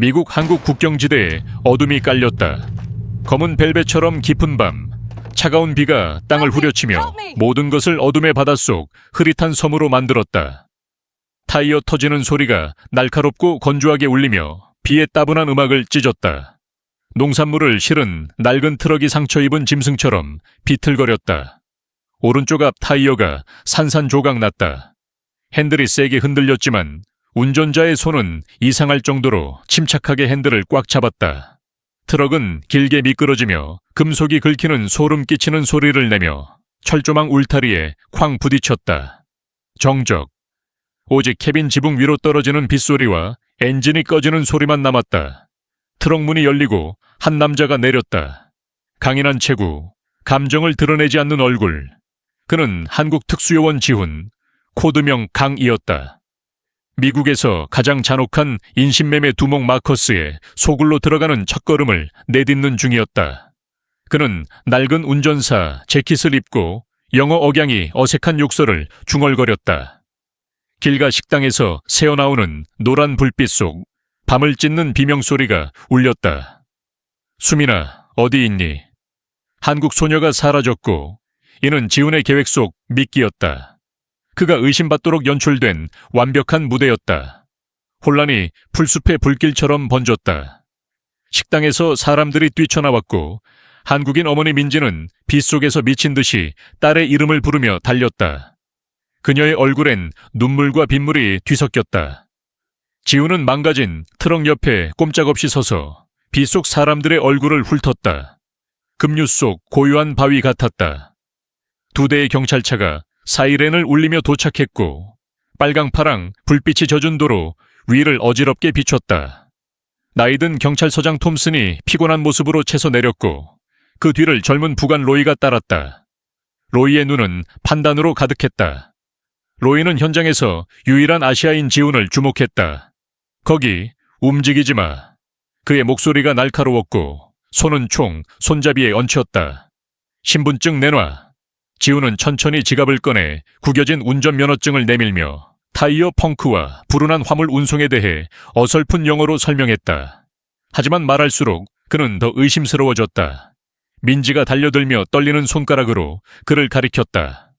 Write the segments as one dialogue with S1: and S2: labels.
S1: 미국 한국 국경지대에 어둠이 깔렸다. 검은 벨벳처럼 깊은 밤, 차가운 비가 땅을 후려치며 모든 것을 어둠의 바닷속 흐릿한 섬으로 만들었다. 타이어 터지는 소리가 날카롭고 건조하게 울리며 비의 따분한 음악을 찢었다. 농산물을 실은 낡은 트럭이 상처 입은 짐승처럼 비틀거렸다. 오른쪽 앞 타이어가 산산조각 났다. 핸들이 세게 흔들렸지만 운전자의 손은 이상할 정도로 침착하게 핸들을 꽉 잡았다. 트럭은 길게 미끄러지며 금속이 긁히는 소름 끼치는 소리를 내며 철조망 울타리에 쾅 부딪혔다. 정적. 오직 캐빈 지붕 위로 떨어지는 빗소리와 엔진이 꺼지는 소리만 남았다. 트럭 문이 열리고 한 남자가 내렸다. 강인한 체구, 감정을 드러내지 않는 얼굴. 그는 한국 특수요원 지훈, 코드명 강이었다. 미국에서 가장 잔혹한 인신매매 두목 마커스의 소굴로 들어가는 첫걸음을 내딛는 중이었다. 그는 낡은 운전사 재킷을 입고 영어 억양이 어색한 욕설을 중얼거렸다. 길가 식당에서 새어나오는 노란 불빛 속 밤을 찢는 비명소리가 울렸다. 수민아, 어디 있니? 한국 소녀가 사라졌고 이는 지훈의 계획 속 미끼였다. 그가 의심받도록 연출된 완벽한 무대였다. 혼란이 풀숲의 불길처럼 번졌다. 식당에서 사람들이 뛰쳐나왔고 한국인 어머니 민지는 빗속에서 미친 듯이 딸의 이름을 부르며 달렸다. 그녀의 얼굴엔 눈물과 빗물이 뒤섞였다. 지훈은 망가진 트럭 옆에 꼼짝없이 서서 빗속 사람들의 얼굴을 훑었다. 급류 속 고요한 바위 같았다. 두 대의 경찰차가 사이렌을 울리며 도착했고 빨강파랑 불빛이 젖은 도로 위를 어지럽게 비췄다. 나이든 경찰서장 톰슨이 피곤한 모습으로 채서 내렸고 그 뒤를 젊은 부관 로이가 따랐다. 로이의 눈은 판단으로 가득했다. 로이는 현장에서 유일한 아시아인 지훈을 주목했다. 거기 움직이지 마. 그의 목소리가 날카로웠고 손은 총 손잡이에 얹혔다. 신분증 내놔. 지훈은 천천히 지갑을 꺼내 구겨진 운전면허증을 내밀며 타이어 펑크와 불운한 화물 운송에 대해 어설픈 영어로 설명했다. 하지만 말할수록 그는 더 의심스러워졌다. 민지가 달려들며 떨리는 손가락으로 그를 가리켰다.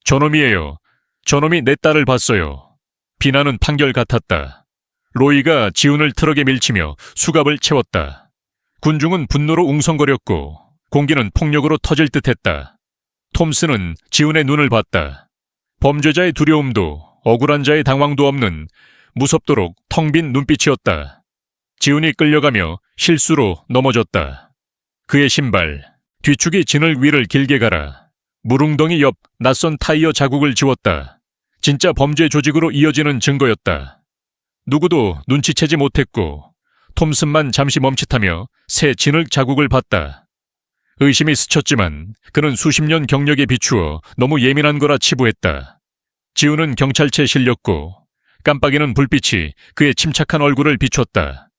S1: 저놈이에요. 저놈이 내 딸을 봤어요. 비난은 판결 같았다. 로이가 지훈을 트럭에 밀치며 수갑을 채웠다. 군중은 분노로 웅성거렸고 공기는 폭력으로 터질 듯했다. 톰슨은 지훈의 눈을 봤다. 범죄자의 두려움도 억울한 자의 당황도 없는 무섭도록 텅 빈 눈빛이었다. 지훈이 끌려가며 실수로 넘어졌다. 그의 신발, 뒤축이 진을 위를 길게 갈아 물웅덩이 옆 낯선 타이어 자국을 지웠다. 진짜 범죄 조직으로 이어지는 증거였다. 누구도 눈치채지 못했고 톰슨만 잠시 멈칫하며 새 진흙 자국을 봤다. 의심이 스쳤지만 그는 수십 년 경력에 비추어 너무 예민한 거라 치부했다. 지훈은 경찰차에 실렸고 깜빡이는 불빛이 그의 침착한 얼굴을 비췄다.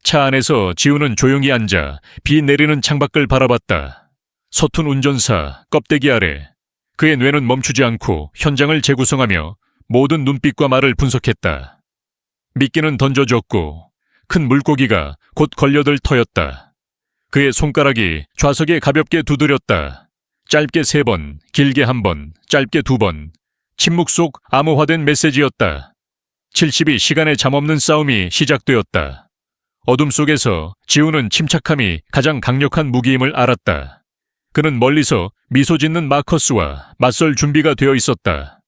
S1: 차 안에서 지훈은 조용히 앉아 비 내리는 창밖을 바라봤다. 서툰 운전사 껍데기 아래 그의 뇌는 멈추지 않고 현장을 재구성하며 모든 눈빛과 말을 분석했다. 미끼는 던져졌고 큰 물고기가 곧 걸려들 터였다. 그의 손가락이 좌석에 가볍게 두드렸다. 짧게 3번, 길게 1번, 짧게 2번. 침묵 속 암호화된 메시지였다. 70이 시간의 잠없는 싸움이 시작되었다. 어둠 속에서 지훈은 침착함이 가장 강력한 무기임을 알았다. 그는 멀리서 미소 짓는 마커스와 맞설 준비가 되어 있었다.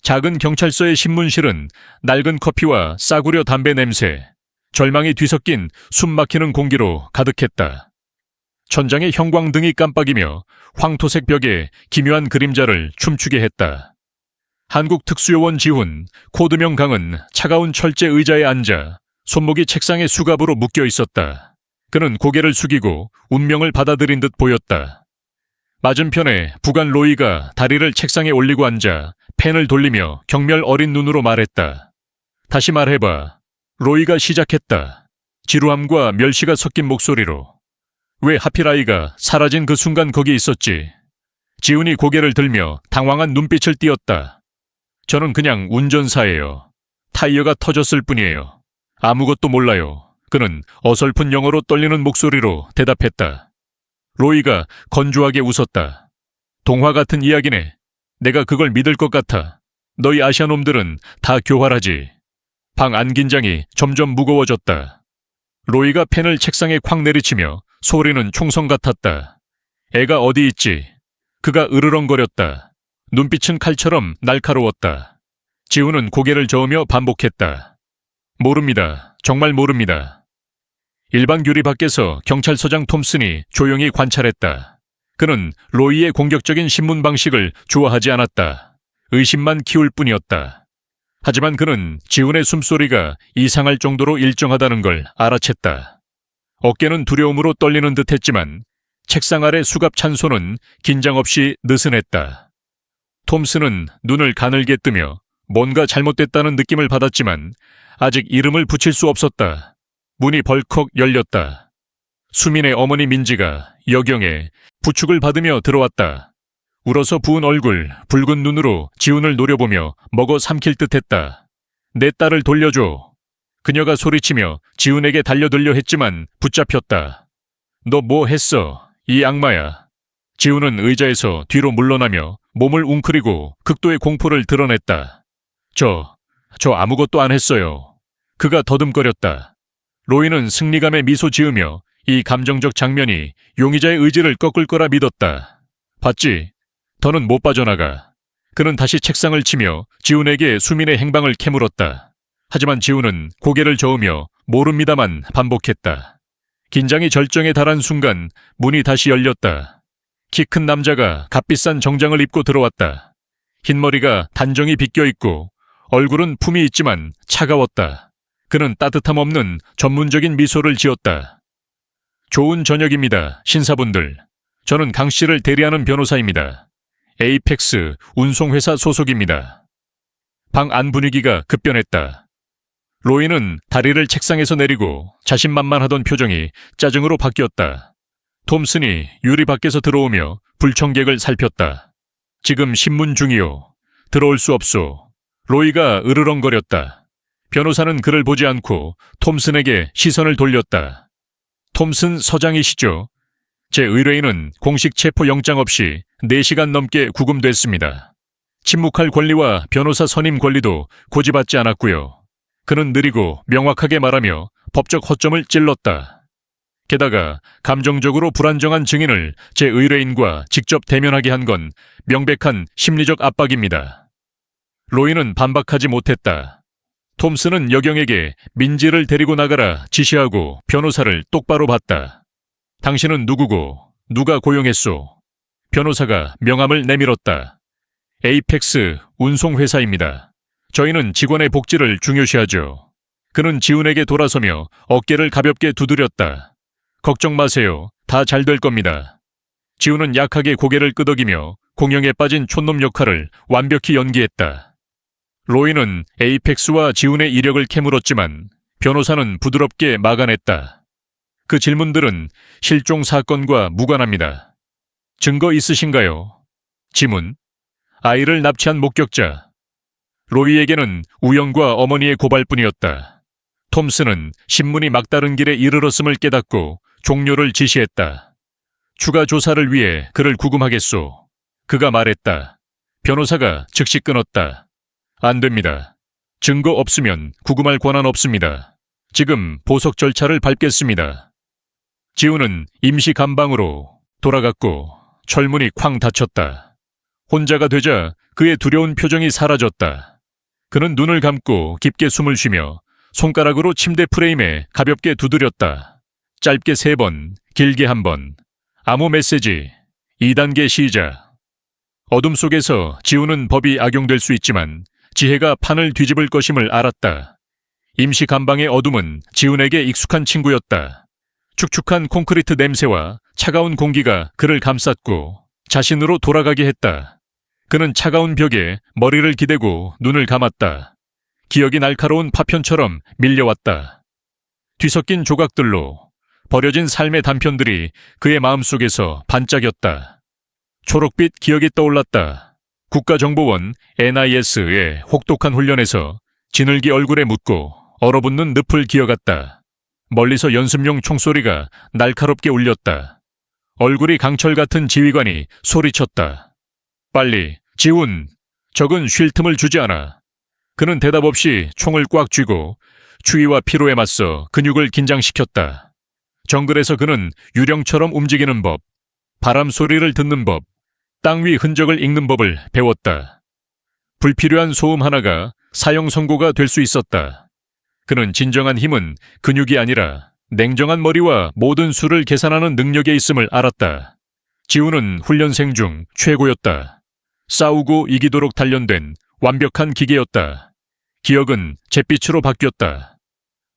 S1: 작은 경찰서의 신문실은 낡은 커피와 싸구려 담배 냄새, 절망이 뒤섞인 숨막히는 공기로 가득했다. 천장의 형광등이 깜빡이며 황토색 벽에 기묘한 그림자를 춤추게 했다. 한국 특수요원 지훈, 코드명 강은 차가운 철제 의자에 앉아 손목이 책상의 수갑으로 묶여 있었다. 그는 고개를 숙이고 운명을 받아들인 듯 보였다. 맞은편에 부관 로이가 다리를 책상에 올리고 앉아 펜을 돌리며 경멸 어린 눈으로 말했다. 다시 말해봐. 로이가 시작했다. 지루함과 멸시가 섞인 목소리로. 왜 하필 아이가 사라진 그 순간 거기 있었지? 지훈이 고개를 들며 당황한 눈빛을 띄었다. 저는 그냥 운전사예요. 타이어가 터졌을 뿐이에요. 아무것도 몰라요. 그는 어설픈 영어로 떨리는 목소리로 대답했다. 로이가 건조하게 웃었다. 동화 같은 이야기네. 내가 그걸 믿을 것 같아. 너희 아시아 놈들은 다 교활하지. 방 안 긴장이 점점 무거워졌다. 로이가 펜을 책상에 쾅 내리치며 소리는 총성 같았다. 애가 어디 있지? 그가 으르렁거렸다. 눈빛은 칼처럼 날카로웠다. 지우는 고개를 저으며 반복했다. 모릅니다. 정말 모릅니다. 일반 교리 밖에서 경찰서장 톰슨이 조용히 관찰했다. 그는 로이의 공격적인 신문 방식을 좋아하지 않았다. 의심만 키울 뿐이었다. 하지만 그는 지훈의 숨소리가 이상할 정도로 일정하다는 걸 알아챘다. 어깨는 두려움으로 떨리는 듯 했지만 책상 아래 수갑 찬 손은 긴장 없이 느슨했다. 톰슨은 눈을 가늘게 뜨며 뭔가 잘못됐다는 느낌을 받았지만 아직 이름을 붙일 수 없었다. 문이 벌컥 열렸다. 수민의 어머니 민지가 여경에 부축을 받으며 들어왔다. 울어서 부은 얼굴, 붉은 눈으로 지훈을 노려보며 먹어 삼킬 듯했다. 내 딸을 돌려줘. 그녀가 소리치며 지훈에게 달려들려 했지만 붙잡혔다. 너 뭐 했어? 이 악마야. 지훈은 의자에서 뒤로 물러나며 몸을 웅크리고 극도의 공포를 드러냈다. 저 아무것도 안 했어요. 그가 더듬거렸다. 로이는 승리감에 미소 지으며 이 감정적 장면이 용의자의 의지를 꺾을 거라 믿었다. 봤지? 더는 못 빠져나가. 그는 다시 책상을 치며 지훈에게 수민의 행방을 캐물었다. 하지만 지훈은 고개를 저으며 모릅니다만 반복했다. 긴장이 절정에 달한 순간 문이 다시 열렸다. 키 큰 남자가 값비싼 정장을 입고 들어왔다. 흰머리가 단정히 빗겨있고 얼굴은 품이 있지만 차가웠다. 그는 따뜻함 없는 전문적인 미소를 지었다. 좋은 저녁입니다, 신사분들. 저는 강 씨를 대리하는 변호사입니다. 에이펙스 운송회사 소속입니다. 방 안 분위기가 급변했다. 로이는 다리를 책상에서 내리고 자신만만하던 표정이 짜증으로 바뀌었다. 톰슨이 유리 밖에서 들어오며 불청객을 살폈다. 지금 신문 중이요. 들어올 수 없소. 로이가 으르렁거렸다. 변호사는 그를 보지 않고 톰슨에게 시선을 돌렸다. 톰슨 서장이시죠? 제 의뢰인은 공식 체포 영장 없이 4시간 넘게 구금됐습니다. 침묵할 권리와 변호사 선임 권리도 고지받지 않았고요. 그는 느리고 명확하게 말하며 법적 허점을 찔렀다. 게다가 감정적으로 불안정한 증인을 제 의뢰인과 직접 대면하게 한 건 명백한 심리적 압박입니다. 로이는 반박하지 못했다. 톰슨은 여경에게 민지를 데리고 나가라 지시하고 변호사를 똑바로 봤다. 당신은 누구고 누가 고용했소? 변호사가 명함을 내밀었다. 에이펙스 운송회사입니다. 저희는 직원의 복지를 중요시하죠. 그는 지훈에게 돌아서며 어깨를 가볍게 두드렸다. 걱정 마세요. 다 잘 될 겁니다. 지훈은 약하게 고개를 끄덕이며 공영에 빠진 촌놈 역할을 완벽히 연기했다. 로이는 에이펙스와 지훈의 이력을 캐물었지만 변호사는 부드럽게 막아냈다. 그 질문들은 실종 사건과 무관합니다. 증거 있으신가요? 지문. 아이를 납치한 목격자. 로이에게는 우영과 어머니의 고발뿐이었다. 톰슨은 신문이 막다른 길에 이르렀음을 깨닫고 종료를 지시했다. 추가 조사를 위해 그를 구금하겠소. 그가 말했다. 변호사가 즉시 끊었다. 안 됩니다. 증거 없으면 구금할 권한 없습니다. 지금 보석 절차를 밟겠습니다. 지훈은 임시 감방으로 돌아갔고 철문이 쾅 닫혔다. 혼자가 되자 그의 두려운 표정이 사라졌다. 그는 눈을 감고 깊게 숨을 쉬며 손가락으로 침대 프레임에 가볍게 두드렸다. 짧게 3번, 길게 1번. 아무 메시지. 2단계 시작. 어둠 속에서 지우는 법이 악용될 수 있지만 지혜가 판을 뒤집을 것임을 알았다. 임시 감방의 어둠은 지훈에게 익숙한 친구였다. 축축한 콘크리트 냄새와 차가운 공기가 그를 감쌌고 자신으로 돌아가게 했다. 그는 차가운 벽에 머리를 기대고 눈을 감았다. 기억이 날카로운 파편처럼 밀려왔다. 뒤섞인 조각들로 버려진 삶의 단편들이 그의 마음속에서 반짝였다. 초록빛 기억이 떠올랐다. 국가정보원 NIS의 혹독한 훈련에서 지늘기 얼굴에 묻고 얼어붙는 늪을 기어갔다. 멀리서 연습용 총소리가 날카롭게 울렸다. 얼굴이 강철 같은 지휘관이 소리쳤다. 빨리, 지훈! 적은 쉴 틈을 주지 않아. 그는 대답 없이 총을 꽉 쥐고 추위와 피로에 맞서 근육을 긴장시켰다. 정글에서 그는 유령처럼 움직이는 법, 바람 소리를 듣는 법, 땅 위 흔적을 읽는 법을 배웠다. 불필요한 소음 하나가 사형 선고가 될 수 있었다. 그는 진정한 힘은 근육이 아니라 냉정한 머리와 모든 수를 계산하는 능력에 있음을 알았다. 지훈은 훈련생 중 최고였다. 싸우고 이기도록 단련된 완벽한 기계였다. 기억은 잿빛으로 바뀌었다.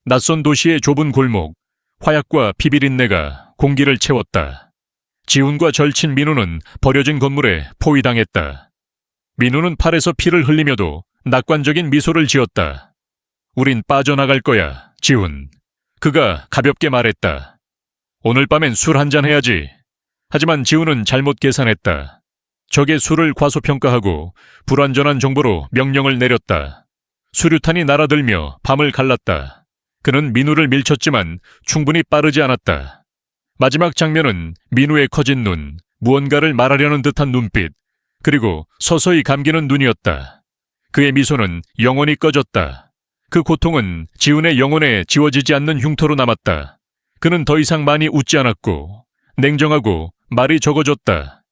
S1: 낯선 도시의 좁은 골목, 화약과 피비린내가 공기를 채웠다. 지훈과 절친 민우는 버려진 건물에 포위당했다. 민우는 팔에서 피를 흘리며도 낙관적인 미소를 지었다. 우린 빠져나갈 거야, 지훈. 그가 가볍게 말했다. 오늘 밤엔 술 한잔 해야지. 하지만 지훈은 잘못 계산했다. 적의 술을 과소평가하고 불완전한 정보로 명령을 내렸다. 수류탄이 날아들며 밤을 갈랐다. 그는 민우를 밀쳤지만 충분히 빠르지 않았다. 마지막 장면은 민우의 커진 눈, 무언가를 말하려는 듯한 눈빛, 그리고 서서히 감기는 눈이었다. 그의 미소는 영원히 꺼졌다. 그 고통은 지훈의 영혼에 지워지지 않는 흉터로 남았다. 그는 더 이상 많이 웃지 않았고 냉정하고 말이 적어졌다.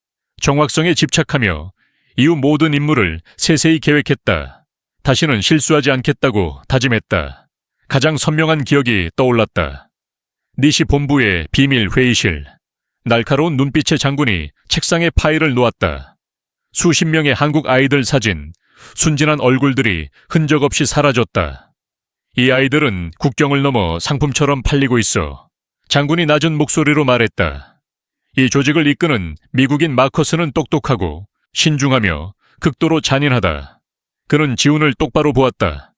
S1: 정확성에 집착하며 이후 모든 임무를 세세히 계획했다. 다시는 실수하지 않겠다고 다짐했다. 가장 선명한 기억이 떠올랐다. 니시 본부의 비밀 회의실. 날카로운 눈빛의 장군이 책상에 파일을 놓았다. 수십 명의 한국 아이들 사진, 순진한 얼굴들이 흔적 없이 사라졌다. 이 아이들은 국경을 넘어 상품처럼 팔리고 있어. 장군이 낮은 목소리로 말했다. 이 조직을 이끄는 미국인 마커스는 똑똑하고 신중하며 극도로 잔인하다. 그는 지훈을 똑바로 보았다.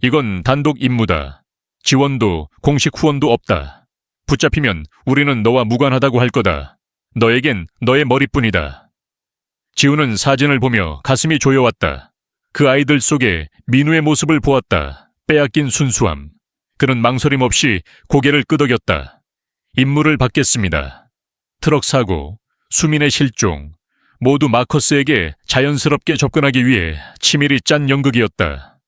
S1: 이건 단독 임무다. 지원도 공식 후원도 없다. 붙잡히면 우리는 너와 무관하다고 할 거다. 너에겐 너의 머리뿐이다. 지훈은 사진을 보며 가슴이 조여왔다. 그 아이들 속에 민우의 모습을 보았다. 빼앗긴 순수함. 그는 망설임 없이 고개를 끄덕였다. 임무를 받겠습니다. 트럭 사고, 수민의 실종, 모두 마커스에게 자연스럽게 접근하기 위해 치밀히 짠 연극이었다.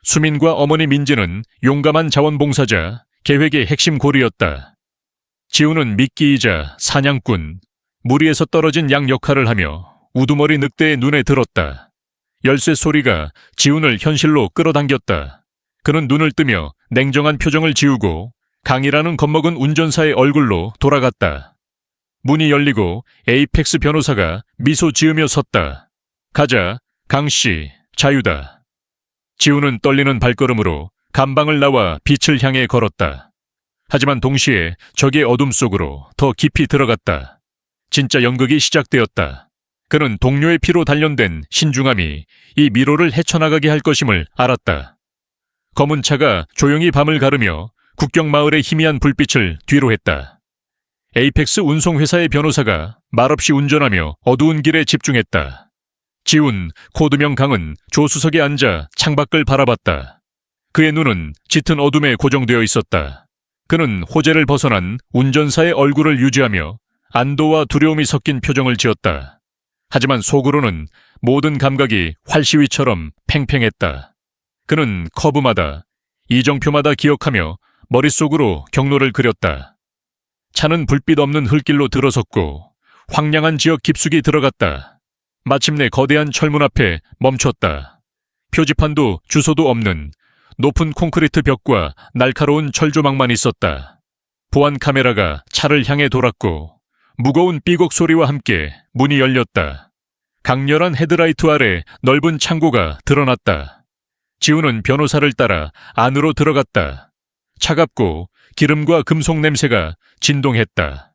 S1: 수민과 어머니 민지는 용감한 자원봉사자, 계획의 핵심 고리였다. 지훈은 미끼이자 사냥꾼, 무리에서 떨어진 양 역할을 하며 우두머리 늑대의 눈에 들었다. 열쇠 소리가 지훈을 현실로 끌어당겼다. 그는 눈을 뜨며 냉정한 표정을 지우고 강이라는 겁먹은 운전사의 얼굴로 돌아갔다. 문이 열리고 에이펙스 변호사가 미소 지으며 섰다. 가자, 강씨, 자유다. 지훈은 떨리는 발걸음으로 감방을 나와 빛을 향해 걸었다. 하지만 동시에 적의 어둠 속으로 더 깊이 들어갔다. 진짜 연극이 시작되었다. 그는 동료의 피로 단련된 신중함이 이 미로를 헤쳐나가게 할 것임을 알았다. 검은 차가 조용히 밤을 가르며 국경 마을의 희미한 불빛을 뒤로 했다. 에이펙스 운송회사의 변호사가 말없이 운전하며 어두운 길에 집중했다. 지훈, 코드명 강은 조수석에 앉아 창밖을 바라봤다. 그의 눈은 짙은 어둠에 고정되어 있었다. 그는 호재를 벗어난 운전사의 얼굴을 유지하며 안도와 두려움이 섞인 표정을 지었다. 하지만 속으로는 모든 감각이 활시위처럼 팽팽했다. 그는 커브마다, 이정표마다 기억하며 머릿속으로 경로를 그렸다. 차는 불빛 없는 흙길로 들어섰고 황량한 지역 깊숙이 들어갔다. 마침내 거대한 철문 앞에 멈췄다. 표지판도 주소도 없는 높은 콘크리트 벽과 날카로운 철조망만 있었다. 보안 카메라가 차를 향해 돌았고 무거운 삐걱 소리와 함께 문이 열렸다. 강렬한 헤드라이트 아래 넓은 창고가 드러났다. 지훈은 변호사를 따라 안으로 들어갔다. 차갑고 기름과 금속 냄새가 진동했다.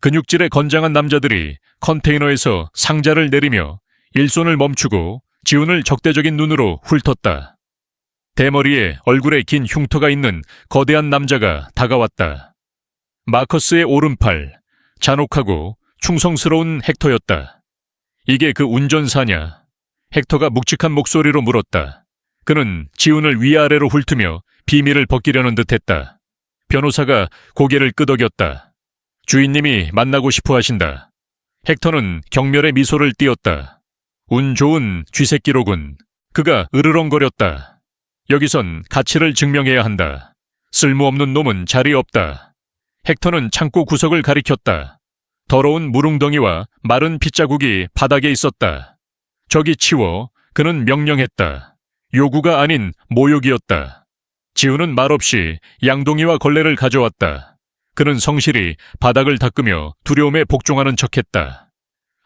S1: 근육질의 건장한 남자들이 컨테이너에서 상자를 내리며 일손을 멈추고 지훈을 적대적인 눈으로 훑었다. 대머리에 얼굴에 긴 흉터가 있는 거대한 남자가 다가왔다. 마커스의 오른팔, 잔혹하고 충성스러운 헥터였다. 이게 그 운전사냐? 헥터가 묵직한 목소리로 물었다. 그는 지훈을 위아래로 훑으며 비밀을 벗기려는 듯했다. 변호사가 고개를 끄덕였다. 주인님이 만나고 싶어 하신다. 헥터는 경멸의 미소를 띄었다. 운 좋은 쥐새끼로군. 그가 으르렁거렸다. 여기선 가치를 증명해야 한다. 쓸모없는 놈은 자리 없다. 헥터는 창고 구석을 가리켰다. 더러운 무릉덩이와 마른 핏자국이 바닥에 있었다. 저기 치워. 그는 명령했다. 요구가 아닌 모욕이었다. 지우는 말없이 양동이와 걸레를 가져왔다. 그는 성실히 바닥을 닦으며 두려움에 복종하는 척했다.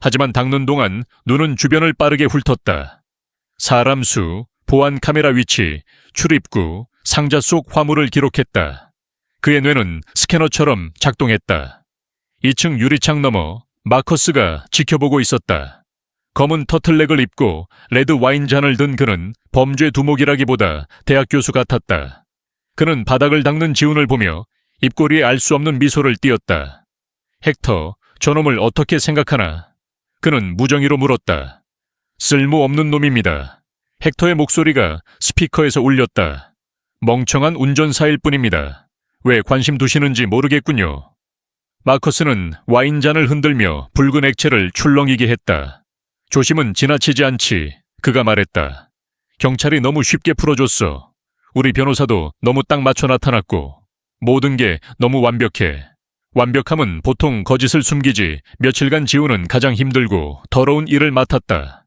S1: 하지만 닦는 동안 눈은 주변을 빠르게 훑었다. 사람 수, 보안 카메라 위치, 출입구, 상자 속 화물을 기록했다. 그의 뇌는 스캐너처럼 작동했다. 2층 유리창 너머 마커스가 지켜보고 있었다. 검은 터틀넥을 입고 레드 와인잔을 든 그는 범죄 두목이라기보다 대학 교수 같았다. 그는 바닥을 닦는 지훈을 보며 입꼬리에 알 수 없는 미소를 띄었다. 헥터, 저놈을 어떻게 생각하나? 그는 무정의로 물었다. 쓸모없는 놈입니다. 헥터의 목소리가 스피커에서 울렸다. 멍청한 운전사일 뿐입니다. 왜 관심 두시는지 모르겠군요. 마커스는 와인잔을 흔들며 붉은 액체를 출렁이게 했다. 조심은 지나치지 않지. 그가 말했다. 경찰이 너무 쉽게 풀어줬어. 우리 변호사도 너무 딱 맞춰 나타났고 모든 게 너무 완벽해. 완벽함은 보통 거짓을 숨기지 며칠간 지우는 가장 힘들고 더러운 일을 맡았다.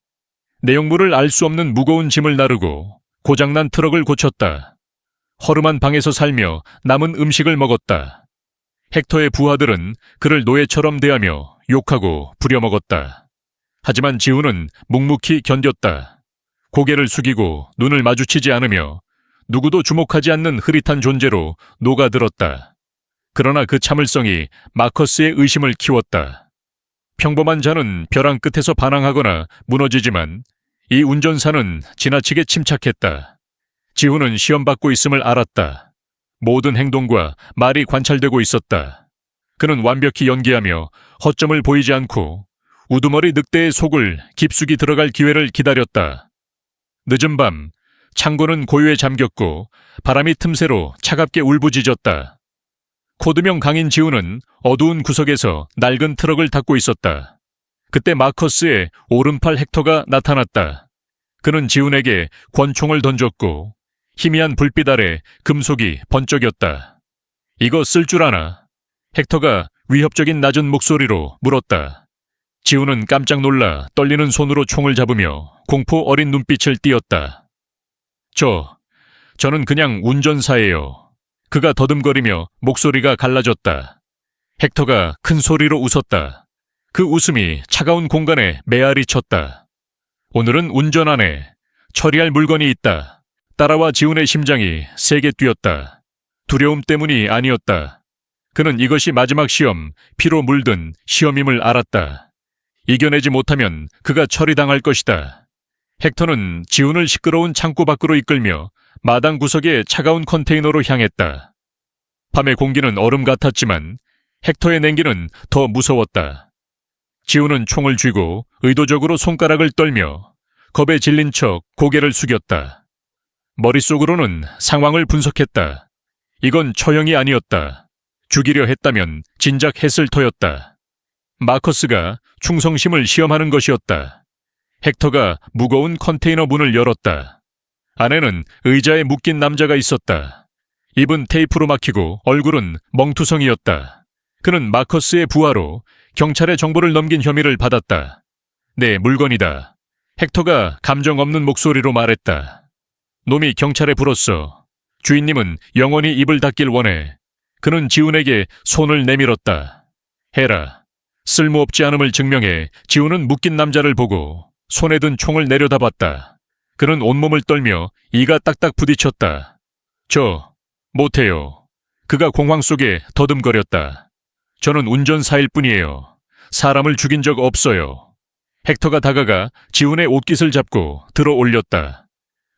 S1: 내용물을 알 수 없는 무거운 짐을 나르고 고장난 트럭을 고쳤다. 허름한 방에서 살며 남은 음식을 먹었다. 헥터의 부하들은 그를 노예처럼 대하며 욕하고 부려먹었다. 하지만 지우는 묵묵히 견뎠다. 고개를 숙이고 눈을 마주치지 않으며 누구도 주목하지 않는 흐릿한 존재로 녹아들었다. 그러나 그 참을성이 마커스의 의심을 키웠다. 평범한 자는 벼랑 끝에서 반항하거나 무너지지만 이 운전사는 지나치게 침착했다. 지훈은 시험받고 있음을 알았다. 모든 행동과 말이 관찰되고 있었다. 그는 완벽히 연기하며 허점을 보이지 않고 우두머리 늑대의 속을 깊숙이 들어갈 기회를 기다렸다. 늦은 밤, 창고는 고요에 잠겼고 바람이 틈새로 차갑게 울부짖었다. 코드명 강인 지훈은 어두운 구석에서 낡은 트럭을 닦고 있었다. 그때 마커스의 오른팔 헥터가 나타났다. 그는 지훈에게 권총을 던졌고 희미한 불빛 아래 금속이 번쩍였다. 이거 쓸 줄 아나? 헥터가 위협적인 낮은 목소리로 물었다. 지훈은 깜짝 놀라 떨리는 손으로 총을 잡으며 공포 어린 눈빛을 띄었다. 저는 그냥 운전사예요. 그가 더듬거리며 목소리가 갈라졌다. 헥터가 큰 소리로 웃었다. 그 웃음이 차가운 공간에 메아리 쳤다. 오늘은 운전 안 해. 처리할 물건이 있다. 따라와 지훈의 심장이 세게 뛰었다. 두려움 때문이 아니었다. 그는 이것이 마지막 시험, 피로 물든 시험임을 알았다. 이겨내지 못하면 그가 처리당할 것이다. 헥터는 지훈을 시끄러운 창고 밖으로 이끌며 마당 구석의 차가운 컨테이너로 향했다. 밤의 공기는 얼음 같았지만 헥터의 냉기는 더 무서웠다. 지훈은 총을 쥐고 의도적으로 손가락을 떨며 겁에 질린 척 고개를 숙였다. 머릿속으로는 상황을 분석했다. 이건 처형이 아니었다. 죽이려 했다면 진작 했을 터였다. 마커스가 충성심을 시험하는 것이었다. 헥터가 무거운 컨테이너 문을 열었다. 안에는 의자에 묶인 남자가 있었다. 입은 테이프로 막히고 얼굴은 멍투성이었다. 그는 마커스의 부하로 경찰에 정보를 넘긴 혐의를 받았다. 내 물건이다. 헥터가 감정 없는 목소리로 말했다. 놈이 경찰에 불었어. 주인님은 영원히 입을 닫길 원해. 그는 지훈에게 손을 내밀었다. 해라. 쓸모없지 않음을 증명해. 지훈은 묶인 남자를 보고 손에 든 총을 내려다봤다. 그는 온몸을 떨며 이가 딱딱 부딪혔다. 못해요. 그가 공황 속에 더듬거렸다. 저는 운전사일 뿐이에요. 사람을 죽인 적 없어요. 헥터가 다가가 지훈의 옷깃을 잡고 들어 올렸다.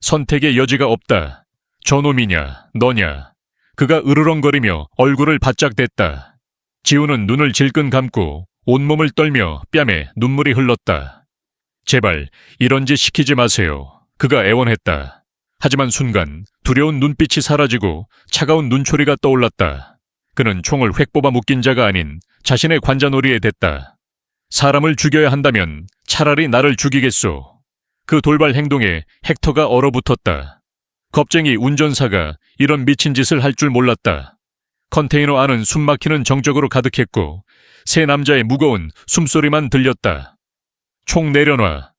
S1: 선택의 여지가 없다. 저놈이냐, 너냐. 그가 으르렁거리며 얼굴을 바짝 댔다. 지훈은 눈을 질끈 감고 온몸을 떨며 뺨에 눈물이 흘렀다. 제발 이런 짓 시키지 마세요. 그가 애원했다. 하지만 순간 두려운 눈빛이 사라지고 차가운 눈초리가 떠올랐다. 그는 총을 획 뽑아 묶인 자가 아닌 자신의 관자놀이에 댔다. 사람을 죽여야 한다면 차라리 나를 죽이겠소. 그 돌발 행동에 헥터가 얼어붙었다. 겁쟁이 운전사가 이런 미친 짓을 할 줄 몰랐다. 컨테이너 안은 숨막히는 정적으로 가득했고 세 남자의 무거운 숨소리만 들렸다. 총 내려놔.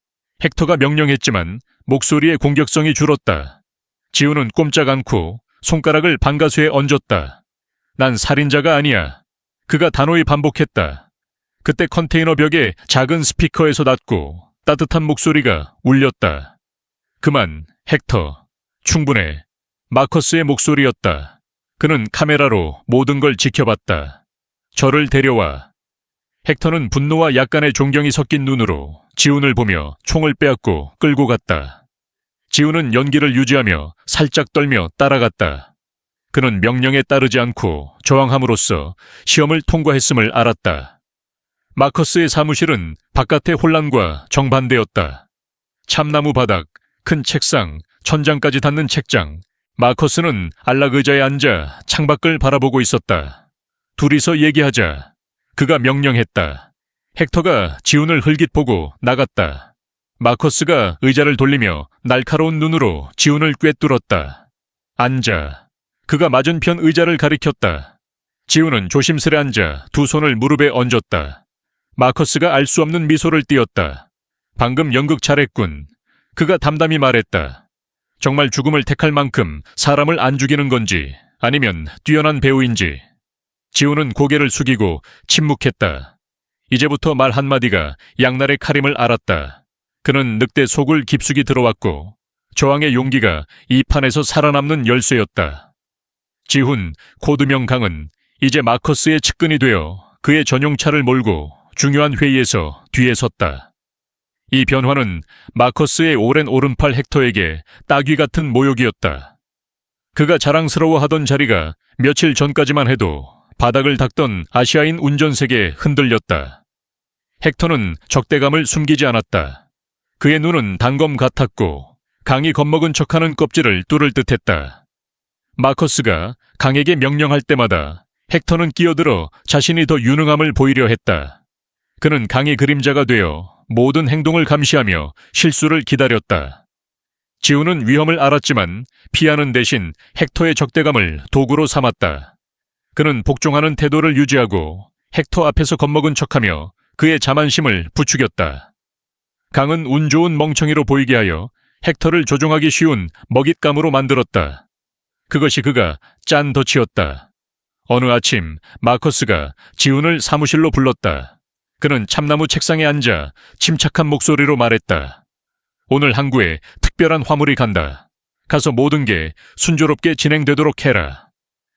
S1: 헥터가 명령했지만 목소리의 공격성이 줄었다. 지우는 꼼짝 않고 손가락을 방가수에 얹었다. 난 살인자가 아니야. 그가 단호히 반복했다. 그때 컨테이너 벽에 작은 스피커에서 났고 따뜻한 목소리가 울렸다. 그만, 헥터. 충분해. 마커스의 목소리였다. 그는 카메라로 모든 걸 지켜봤다. 저를 데려와. 헥터는 분노와 약간의 존경이 섞인 눈으로 지훈을 보며 총을 빼앗고 끌고 갔다. 지훈은 연기를 유지하며 살짝 떨며 따라갔다. 그는 명령에 따르지 않고 저항함으로써 시험을 통과했음을 알았다. 마커스의 사무실은 바깥의 혼란과 정반대였다. 참나무 바닥, 큰 책상, 천장까지 닿는 책장. 마커스는 안락 의자에 앉아 창밖을 바라보고 있었다. 둘이서 얘기하자. 그가 명령했다. 헥터가 지훈을 흘깃 보고 나갔다. 마커스가 의자를 돌리며 날카로운 눈으로 지훈을 꿰뚫었다. 앉아. 그가 맞은편 의자를 가리켰다. 지훈은 조심스레 앉아 두 손을 무릎에 얹었다. 마커스가 알 수 없는 미소를 띄었다. 방금 연극 잘했군. 그가 담담히 말했다. 정말 죽음을 택할 만큼 사람을 안 죽이는 건지 아니면 뛰어난 배우인지. 지훈은 고개를 숙이고 침묵했다. 이제부터 말 한마디가 양날의 칼임을 알았다. 그는 늑대 속을 깊숙이 들어왔고 저항의 용기가 이 판에서 살아남는 열쇠였다. 지훈, 코드명 강은 이제 마커스의 측근이 되어 그의 전용차를 몰고 중요한 회의에서 뒤에 섰다. 이 변화는 마커스의 오랜 오른팔 헥터에게 따귀 같은 모욕이었다. 그가 자랑스러워하던 자리가 며칠 전까지만 해도 바닥을 닦던 아시아인 운전색에 흔들렸다. 헥터는 적대감을 숨기지 않았다. 그의 눈은 단검 같았고 강이 겁먹은 척하는 껍질을 뚫을 듯했다. 마커스가 강에게 명령할 때마다 헥터는 끼어들어 자신이 더 유능함을 보이려 했다. 그는 강의 그림자가 되어 모든 행동을 감시하며 실수를 기다렸다. 지훈은 위험을 알았지만 피하는 대신 헥터의 적대감을 도구로 삼았다. 그는 복종하는 태도를 유지하고 헥터 앞에서 겁먹은 척하며 그의 자만심을 부추겼다. 강은 운 좋은 멍청이로 보이게 하여 헥터를 조종하기 쉬운 먹잇감으로 만들었다. 그것이 그가 짠 덫이었다. 어느 아침 마커스가 지훈을 사무실로 불렀다. 그는 참나무 책상에 앉아 침착한 목소리로 말했다. 오늘 항구에 특별한 화물이 간다. 가서 모든 게 순조롭게 진행되도록 해라.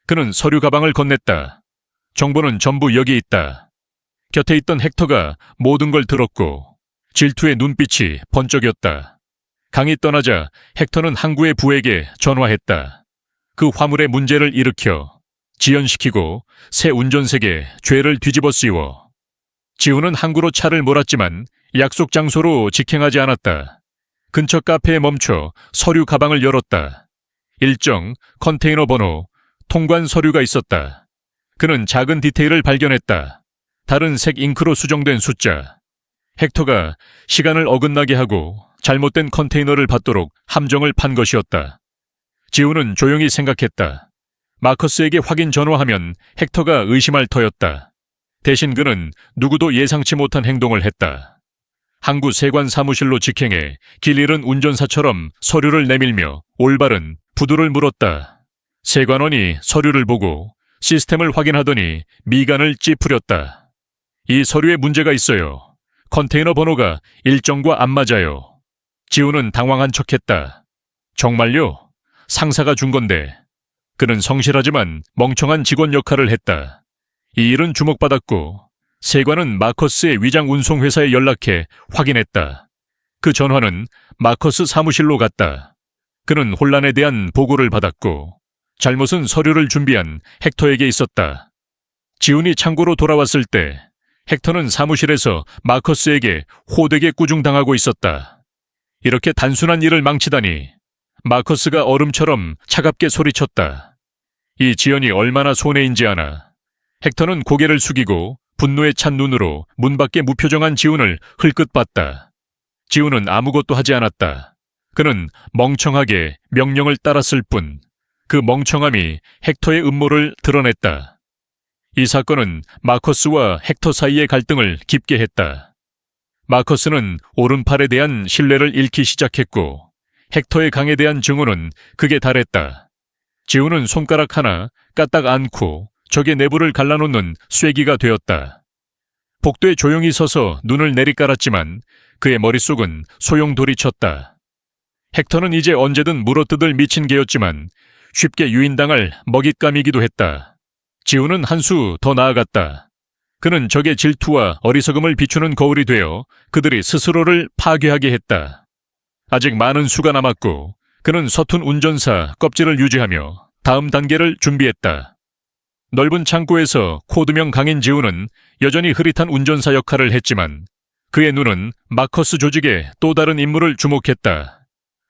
S1: 그는 서류 가방을 건넸다. 정보는 전부 여기 있다. 곁에 있던 헥터가 모든 걸 들었고 질투의 눈빛이 번쩍였다. 강이 떠나자 헥터는 항구의 부에게 전화했다. 그 화물의 문제를 일으켜 지연시키고 새 운전색에 죄를 뒤집어 씌워. 지훈은 항구로 차를 몰았지만 약속 장소로 직행하지 않았다. 근처 카페에 멈춰 서류 가방을 열었다. 일정, 컨테이너 번호, 통관 서류가 있었다. 그는 작은 디테일을 발견했다. 다른 색 잉크로 수정된 숫자. 헥터가 시간을 어긋나게 하고 잘못된 컨테이너를 받도록 함정을 판 것이었다. 지훈은 조용히 생각했다. 마커스에게 확인 전화하면 헥터가 의심할 터였다. 대신 그는 누구도 예상치 못한 행동을 했다. 항구 세관 사무실로 직행해 길 잃은 운전사처럼 서류를 내밀며 올바른 부두를 물었다. 세관원이 서류를 보고 시스템을 확인하더니 미간을 찌푸렸다. 이 서류에 문제가 있어요. 컨테이너 번호가 일정과 안 맞아요. 지훈은 당황한 척했다. 정말요? 상사가 준 건데. 그는 성실하지만 멍청한 직원 역할을 했다. 이 일은 주목받았고 세관은 마커스의 위장 운송회사에 연락해 확인했다. 그 전화는 마커스 사무실로 갔다. 그는 혼란에 대한 보고를 받았고 잘못은 서류를 준비한 헥터에게 있었다. 지훈이 창고로 돌아왔을 때 헥터는 사무실에서 마커스에게 호되게 꾸중당하고 있었다. 이렇게 단순한 일을 망치다니. 마커스가 얼음처럼 차갑게 소리쳤다. 이 지연이 얼마나 손해인지 아나. 헥터는 고개를 숙이고 분노에 찬 눈으로 문 밖에 무표정한 지훈을 흘끗 봤다. 지훈은 아무것도 하지 않았다. 그는 멍청하게 명령을 따랐을 뿐 그 멍청함이 헥터의 음모를 드러냈다. 이 사건은 마커스와 헥터 사이의 갈등을 깊게 했다. 마커스는 오른팔에 대한 신뢰를 잃기 시작했고 헥터의 강에 대한 증오는 극에 달했다. 지훈은 손가락 하나 까딱 않고 적의 내부를 갈라놓는 쐐기가 되었다. 복도에 조용히 서서 눈을 내리깔았지만 그의 머릿속은 소용돌이쳤다. 헥터는 이제 언제든 물어뜯을 미친 개였지만 쉽게 유인당할 먹잇감이기도 했다. 지훈은 한 수 더 나아갔다. 그는 적의 질투와 어리석음을 비추는 거울이 되어 그들이 스스로를 파괴하게 했다. 아직 많은 수가 남았고 그는 서툰 운전사 껍질을 유지하며 다음 단계를 준비했다. 넓은 창고에서 코드명 강인 지훈은 여전히 흐릿한 운전사 역할을 했지만 그의 눈은 마커스 조직의 또 다른 인물을 주목했다.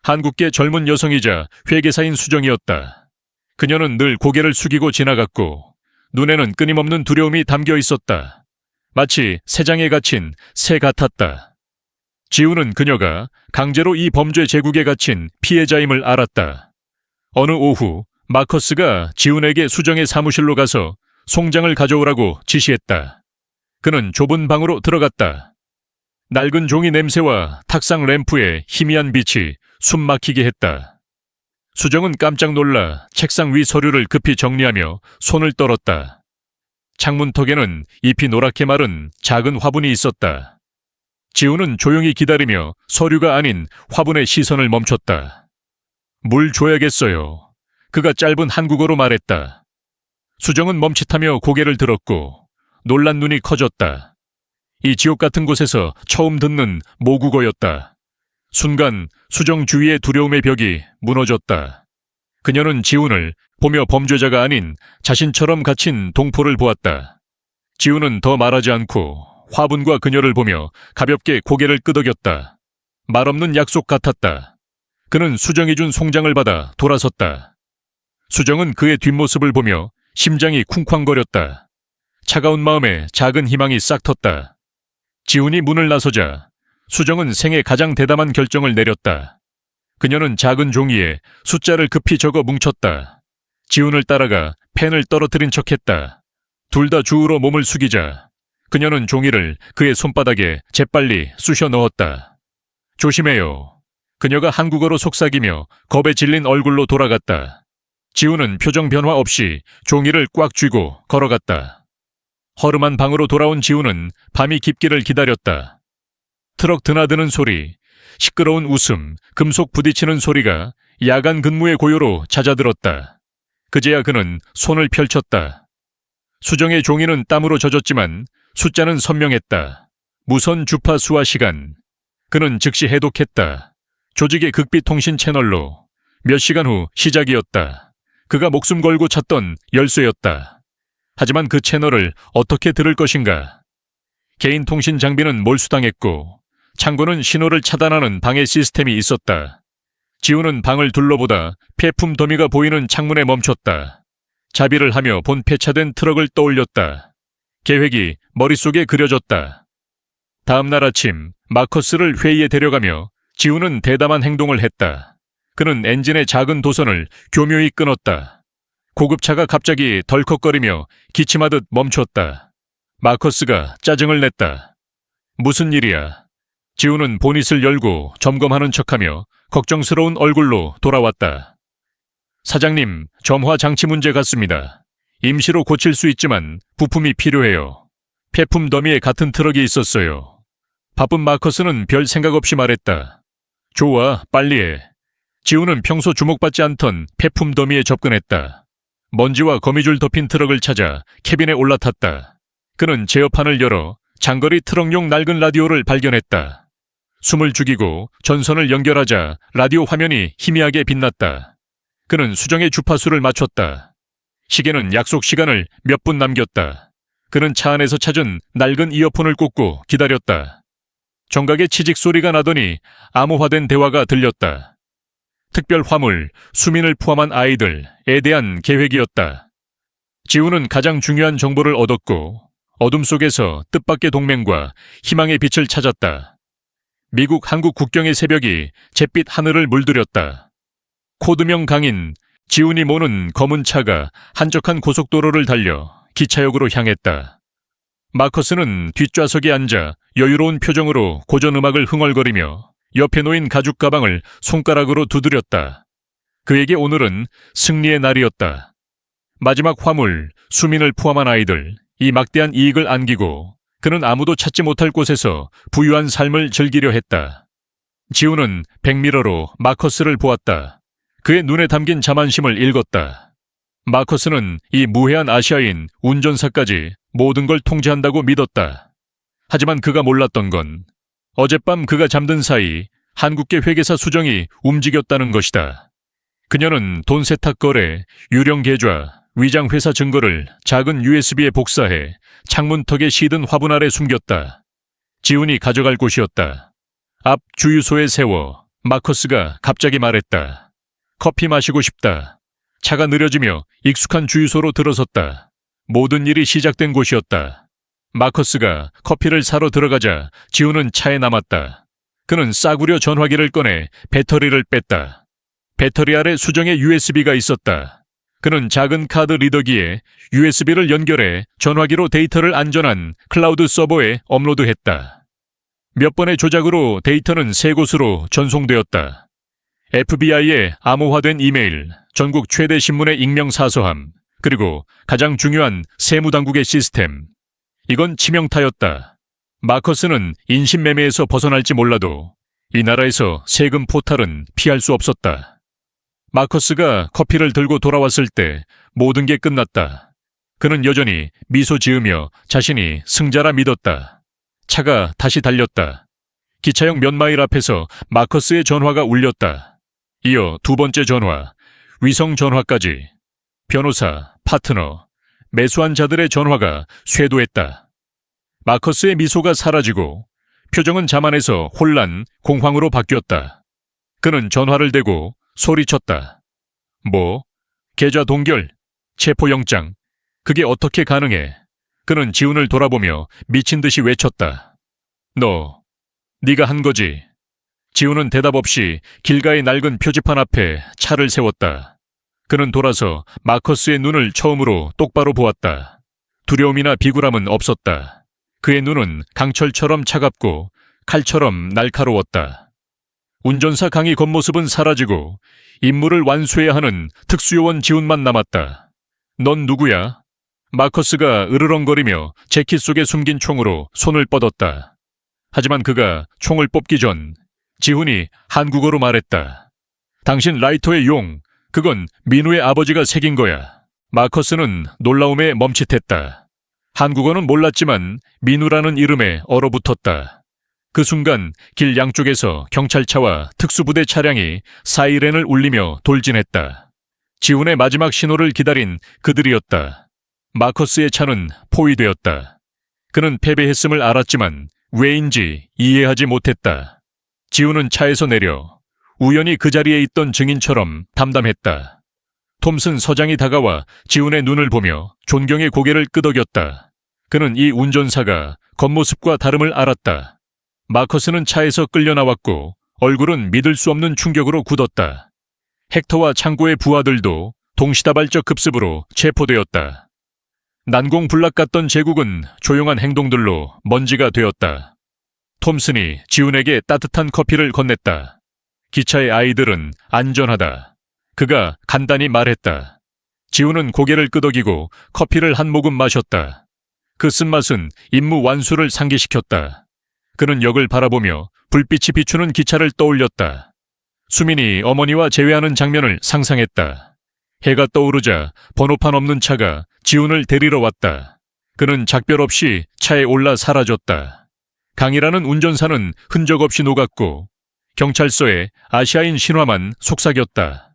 S1: 한국계 젊은 여성이자 회계사인 수정이었다. 그녀는 늘 고개를 숙이고 지나갔고 눈에는 끊임없는 두려움이 담겨 있었다. 마치 새장에 갇힌 새 같았다. 지훈은 그녀가 강제로 이 범죄 제국에 갇힌 피해자임을 알았다. 어느 오후 마커스가 지훈에게 수정의 사무실로 가서 송장을 가져오라고 지시했다. 그는 좁은 방으로 들어갔다. 낡은 종이 냄새와 탁상 램프의 희미한 빛이 숨 막히게 했다. 수정은 깜짝 놀라 책상 위 서류를 급히 정리하며 손을 떨었다. 창문턱에는 잎이 노랗게 마른 작은 화분이 있었다. 지훈은 조용히 기다리며 서류가 아닌 화분에 시선을 멈췄다. 물 줘야겠어요. 그가 짧은 한국어로 말했다. 수정은 멈칫하며 고개를 들었고 놀란 눈이 커졌다. 이 지옥 같은 곳에서 처음 듣는 모국어였다. 순간 수정 주위의 두려움의 벽이 무너졌다. 그녀는 지훈을 보며 범죄자가 아닌 자신처럼 갇힌 동포를 보았다. 지훈은 더 말하지 않고 화분과 그녀를 보며 가볍게 고개를 끄덕였다. 말없는 약속 같았다. 그는 수정이 준 송장을 받아 돌아섰다. 수정은 그의 뒷모습을 보며 심장이 쿵쾅거렸다. 차가운 마음에 작은 희망이 싹 텄다. 지훈이 문을 나서자 수정은 생애 가장 대담한 결정을 내렸다. 그녀는 작은 종이에 숫자를 급히 적어 뭉쳤다. 지훈을 따라가 펜을 떨어뜨린 척했다. 둘 다 주우러 몸을 숙이자 그녀는 종이를 그의 손바닥에 재빨리 쑤셔 넣었다. 조심해요. 그녀가 한국어로 속삭이며 겁에 질린 얼굴로 돌아갔다. 지훈은 표정 변화 없이 종이를 꽉 쥐고 걸어갔다. 허름한 방으로 돌아온 지훈은 밤이 깊기를 기다렸다. 트럭 드나드는 소리, 시끄러운 웃음, 금속 부딪히는 소리가 야간 근무의 고요로 잦아들었다. 그제야 그는 손을 펼쳤다. 수정의 종이는 땀으로 젖었지만 숫자는 선명했다. 무선 주파수와 시간. 그는 즉시 해독했다. 조직의 극빛 통신 채널로. 몇 시간 후 시작이었다. 그가 목숨 걸고 찾던 열쇠였다. 하지만 그 채널을 어떻게 들을 것인가? 개인 통신 장비는 몰수당했고 창고는 신호를 차단하는 방해 시스템이 있었다. 지훈은 방을 둘러보다 폐품 더미가 보이는 창문에 멈췄다. 자비를 하며 본 폐차된 트럭을 떠올렸다. 계획이 머릿속에 그려졌다. 다음 날 아침 마커스를 회의에 데려가며 지훈은 대담한 행동을 했다. 그는 엔진의 작은 도선을 교묘히 끊었다. 고급차가 갑자기 덜컥거리며 기침하듯 멈췄다. 마커스가 짜증을 냈다. 무슨 일이야? 지훈은 보닛을 열고 점검하는 척하며 걱정스러운 얼굴로 돌아왔다. 사장님, 점화 장치 문제 같습니다. 임시로 고칠 수 있지만 부품이 필요해요. 폐품 더미에 같은 트럭이 있었어요. 바쁜 마커스는 별 생각 없이 말했다. 좋아, 빨리 해. 지훈은 평소 주목받지 않던 폐품 더미에 접근했다. 먼지와 거미줄 덮인 트럭을 찾아 캐빈에 올라탔다. 그는 제어판을 열어 장거리 트럭용 낡은 라디오를 발견했다. 숨을 죽이고 전선을 연결하자 라디오 화면이 희미하게 빛났다. 그는 수정의 주파수를 맞췄다. 시계는 약속 시간을 몇 분 남겼다. 그는 차 안에서 찾은 낡은 이어폰을 꽂고 기다렸다. 정각의 치직 소리가 나더니 암호화된 대화가 들렸다. 특별 화물, 수민을 포함한 아이들에 대한 계획이었다. 지훈은 가장 중요한 정보를 얻었고 어둠 속에서 뜻밖의 동맹과 희망의 빛을 찾았다. 미국-한국 국경의 새벽이 잿빛 하늘을 물들였다. 코드명 강인 지훈이 모는 검은 차가 한적한 고속도로를 달려 기차역으로 향했다. 마커스는 뒷좌석에 앉아 여유로운 표정으로 고전음악을 흥얼거리며 옆에 놓인 가죽 가방을 손가락으로 두드렸다. 그에게 오늘은 승리의 날이었다. 마지막 화물, 수민을 포함한 아이들, 이 막대한 이익을 안기고 그는 아무도 찾지 못할 곳에서 부유한 삶을 즐기려 했다. 지훈은 백미러로 마커스를 보았다. 그의 눈에 담긴 자만심을 읽었다. 마커스는 이 무해한 아시아인 운전사까지 모든 걸 통제한다고 믿었다. 하지만 그가 몰랐던 건 어젯밤 그가 잠든 사이 한국계 회계사 수정이 움직였다는 것이다. 그녀는 돈 세탁 거래, 유령 계좌, 위장 회사 증거를 작은 USB에 복사해 창문턱에 시든 화분 아래 숨겼다. 지훈이 가져갈 곳이었다. 앞 주유소에 세워 마커스가 갑자기 말했다. 커피 마시고 싶다. 차가 느려지며 익숙한 주유소로 들어섰다. 모든 일이 시작된 곳이었다. 마커스가 커피를 사러 들어가자 지훈은 차에 남았다. 그는 싸구려 전화기를 꺼내 배터리를 뺐다. 배터리 아래 수정의 USB가 있었다. 그는 작은 카드 리더기에 USB를 연결해 전화기로 데이터를 안전한 클라우드 서버에 업로드했다. 몇 번의 조작으로 데이터는 세 곳으로 전송되었다. FBI의 암호화된 이메일, 전국 최대 신문의 익명사서함, 그리고 가장 중요한 세무당국의 시스템. 이건 치명타였다. 마커스는 인신매매에서 벗어날지 몰라도 이 나라에서 세금 포탈은 피할 수 없었다. 마커스가 커피를 들고 돌아왔을 때 모든 게 끝났다. 그는 여전히 미소 지으며 자신이 승자라 믿었다. 차가 다시 달렸다. 기차역 몇 마일 앞에서 마커스의 전화가 울렸다. 이어 두 번째 전화, 위성 전화까지. 변호사, 파트너, 매수한 자들의 전화가 쇄도했다. 마커스의 미소가 사라지고 표정은 자만해서 혼란, 공황으로 바뀌었다. 그는 전화를 대고 소리쳤다. 뭐? 계좌 동결, 체포영장. 그게 어떻게 가능해? 그는 지훈을 돌아보며 미친 듯이 외쳤다. 네가 한 거지. 지훈은 대답 없이 길가의 낡은 표지판 앞에 차를 세웠다. 그는 돌아서 마커스의 눈을 처음으로 똑바로 보았다. 두려움이나 비굴함은 없었다. 그의 눈은 강철처럼 차갑고 칼처럼 날카로웠다. 운전사 강의 겉모습은 사라지고 임무를 완수해야 하는 특수요원 지훈만 남았다. 넌 누구야? 마커스가 으르렁거리며 재킷 속에 숨긴 총으로 손을 뻗었다. 하지만 그가 총을 뽑기 전 지훈이 한국어로 말했다. 당신 라이터의 용, 그건 민우의 아버지가 새긴 거야. 마커스는 놀라움에 멈칫했다. 한국어는 몰랐지만 민우라는 이름에 얼어붙었다. 그 순간 길 양쪽에서 경찰차와 특수부대 차량이 사이렌을 울리며 돌진했다. 지훈의 마지막 신호를 기다린 그들이었다. 마커스의 차는 포위되었다. 그는 패배했음을 알았지만 왜인지 이해하지 못했다. 지훈은 차에서 내려 우연히 그 자리에 있던 증인처럼 담담했다. 톰슨 서장이 다가와 지훈의 눈을 보며 존경의 고개를 끄덕였다. 그는 이 운전사가 겉모습과 다름을 알았다. 마커스는 차에서 끌려 나왔고 얼굴은 믿을 수 없는 충격으로 굳었다. 헥터와 창고의 부하들도 동시다발적 급습으로 체포되었다. 난공불락 같던 제국은 조용한 행동들로 먼지가 되었다. 톰슨이 지훈에게 따뜻한 커피를 건넸다. 기차의 아이들은 안전하다. 그가 간단히 말했다. 지훈은 고개를 끄덕이고 커피를 한 모금 마셨다. 그 쓴맛은 임무 완수를 상기시켰다. 그는 역을 바라보며 불빛이 비추는 기차를 떠올렸다. 수민이 어머니와 재회하는 장면을 상상했다. 해가 떠오르자 번호판 없는 차가 지훈을 데리러 왔다. 그는 작별 없이 차에 올라 사라졌다. 강이라는 운전사는 흔적 없이 녹았고 경찰서에 아시아인 신화만 속삭였다.